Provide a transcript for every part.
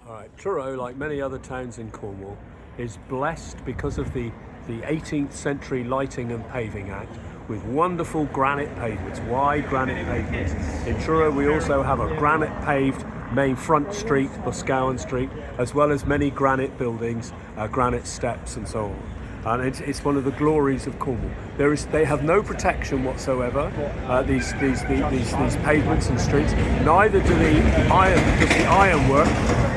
All right, Truro, like many other towns in Cornwall, is blessed because of the 18th century Lighting and Paving Act with wonderful granite pavements, wide granite pavements. In Truro we also have a granite paved main front street, Biscoe Street, as well as many granite buildings, granite steps and so on. And it's one of the glories of Cornwall. They have no protection whatsoever. These pavements and streets. Neither do the ironwork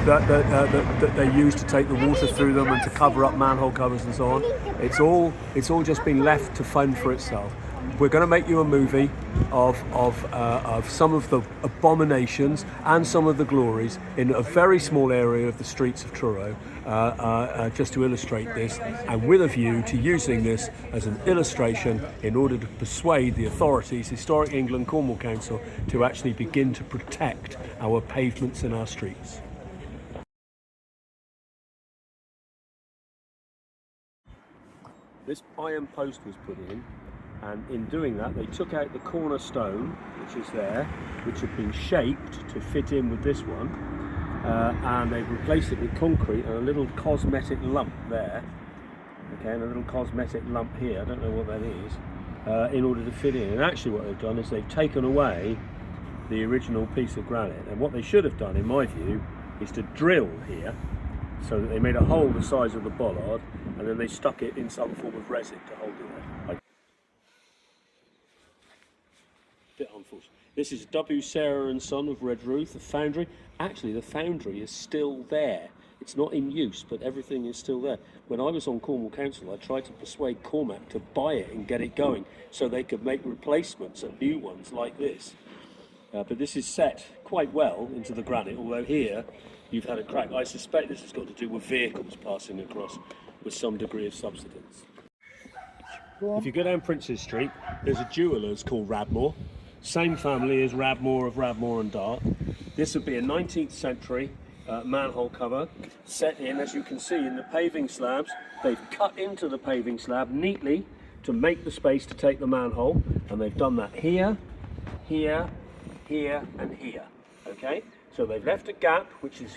that they use to take the water through them and to cover up manhole covers and so on. It's all just been left to fend for itself. We're going to make you a movie of some of the abominations and some of the glories in a very small area of the streets of Truro, just to illustrate this, and with a view to using this as an illustration in order to persuade the authorities, Historic England Cornwall Council, to actually begin to protect our pavements and our streets. This iron post was put in, and in doing that they took out the cornerstone, which is there, which had been shaped to fit in with this one, and they've replaced it with concrete and a little cosmetic lump there, okay, and a little cosmetic lump here, I don't know what that is, in order to fit in. And actually what they've done is they've taken away the original piece of granite, and what they should have done, in my view, is to drill here so that they made a hole the size of the bollard, and then they stuck it in some form of resin to hold it there. Bit unfortunate. This is W. Sarah and Son of Redruth, the foundry. Actually, the foundry is still there. It's not in use, but everything is still there. When I was on Cornwall Council, I tried to persuade Cormac to buy it and get it going so they could make replacements and new ones like this. But this is set quite well into the granite, although here you've had a crack. I suspect this has got to do with vehicles passing across with some degree of subsidence. If you go down Princes Street, there's a jeweller's called Radmore. Same family as Radmore of Radmore and Dart. This would be a 19th century manhole cover set in, as you can see, in the paving slabs. They've cut into the paving slab neatly to make the space to take the manhole, and they've done that here, here, here and here, okay? So they've left a gap which is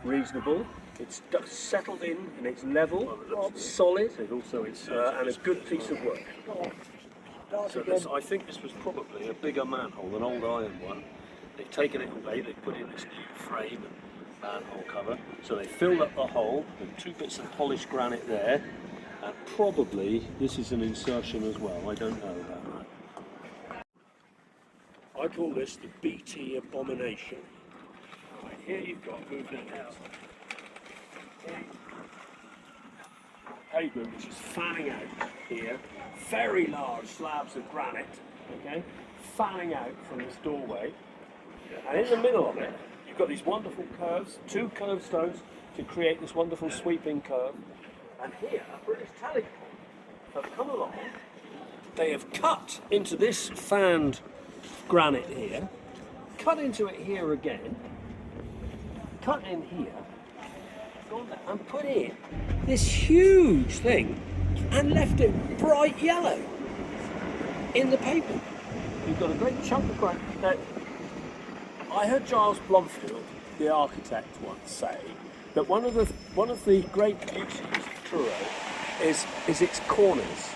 reasonable. It's settled in and it's level, solid, and a good piece of work. So I think this was probably a bigger manhole, an old iron one. They've taken it away, they've put in this new frame and manhole cover. So they filled up the hole with 2 bits of polished granite there, and probably this is an insertion as well. I don't know about that. I call this the BT abomination. Right, here you've got movement out. Pavement which is fanning out here, very large slabs of granite, okay, fanning out from this doorway, and in the middle of it you've got these wonderful curves, 2 curved stones to create this wonderful sweeping curve, and here British Telecom have come along. They have cut into this fanned granite here, cut into it here again, cut in here, and put in this huge thing and left it bright yellow in the paper. You've got a great chunk of granite. Now, I heard Giles Blomfield, the architect, once say that one of the great beauties of Truro is its corners,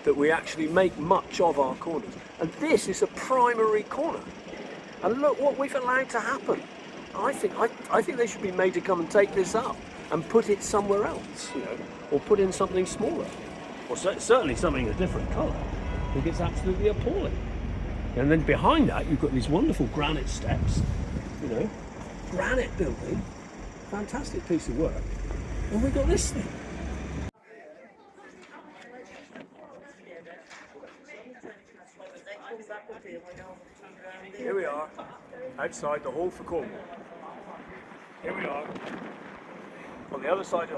that we actually make much of our corners. And this is a primary corner. And look what we've allowed to happen. I think they should be made to come and take this up and put it somewhere else, you know, or put in something smaller, or certainly something a different colour. I think it's absolutely appalling. And then behind that, you've got these wonderful granite steps, you know, granite building, fantastic piece of work, and we've got this thing. Here we are, outside the Hall for Cornwall. Here we are. On the other side,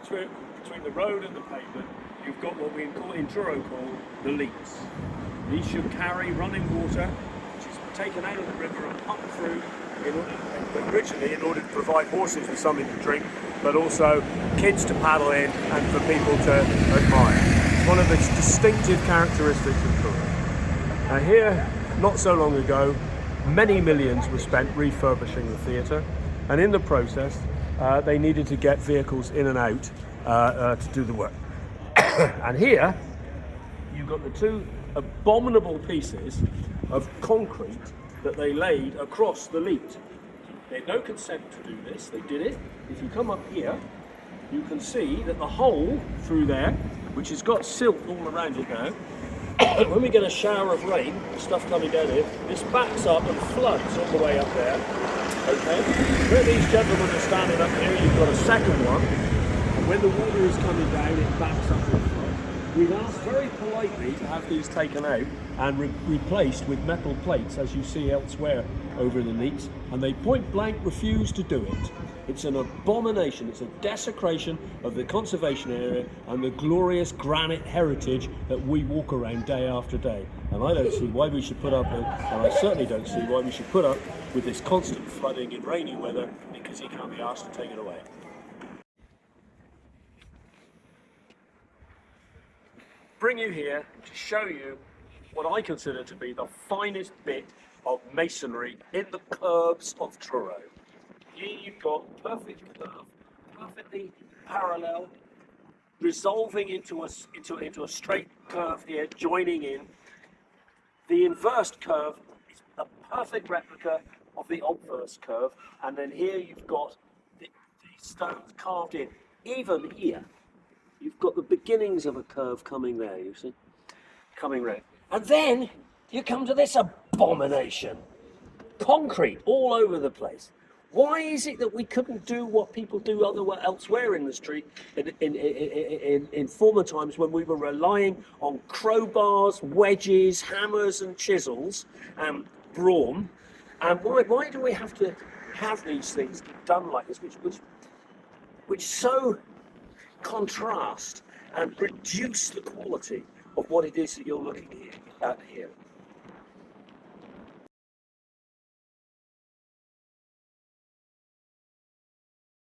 between the road and the pavement, you've got what we in Truro call the leats. These should carry running water, which is taken out of the river and pumped through, originally in order to provide horses with something to drink, but also kids to paddle in and for people to admire. It's one of its distinctive characteristics of Truro. Here, not so long ago, many millions were spent refurbishing the theatre. and in the process, they needed to get vehicles in and out to do the work. And here, you've got the two abominable pieces of concrete that they laid across the leat. They had no consent to do this, they did it. If you come up here, you can see that the hole through there, which has got silt all around it now, when we get a shower of rain, stuff coming down here, this backs up and floods all the way up there. Okay? Where these gentlemen are standing up here, you've got a second one, and when the water is coming down, it backs up and floods. We've asked very politely to have these taken out and replaced with metal plates, as you see elsewhere over the leats, and they point blank refuse to do it. It's an abomination, it's a desecration of the conservation area and the glorious granite heritage that we walk around day after day. And I don't see why we should put up, and I certainly don't see why we should put up with this constant flooding in rainy weather, because he can't be asked to take it away. Bring you here to show you what I consider to be the finest bit of masonry in the curves of Truro. Here you've got perfect curve, perfectly parallel, resolving into a straight curve here, joining in. The inversed curve is a perfect replica of the obverse curve, and then here you've got the stones carved in. Even here, you've got the beginnings of a curve coming there, you see, coming round. And then you come to this abomination. Concrete all over the place. Why is it that we couldn't do what people do elsewhere in the street in former times, when we were relying on crowbars, wedges, hammers and chisels and brawn? And why do we have to have these things done like this, which so contrast and reduce the quality of what it is that you're looking at here?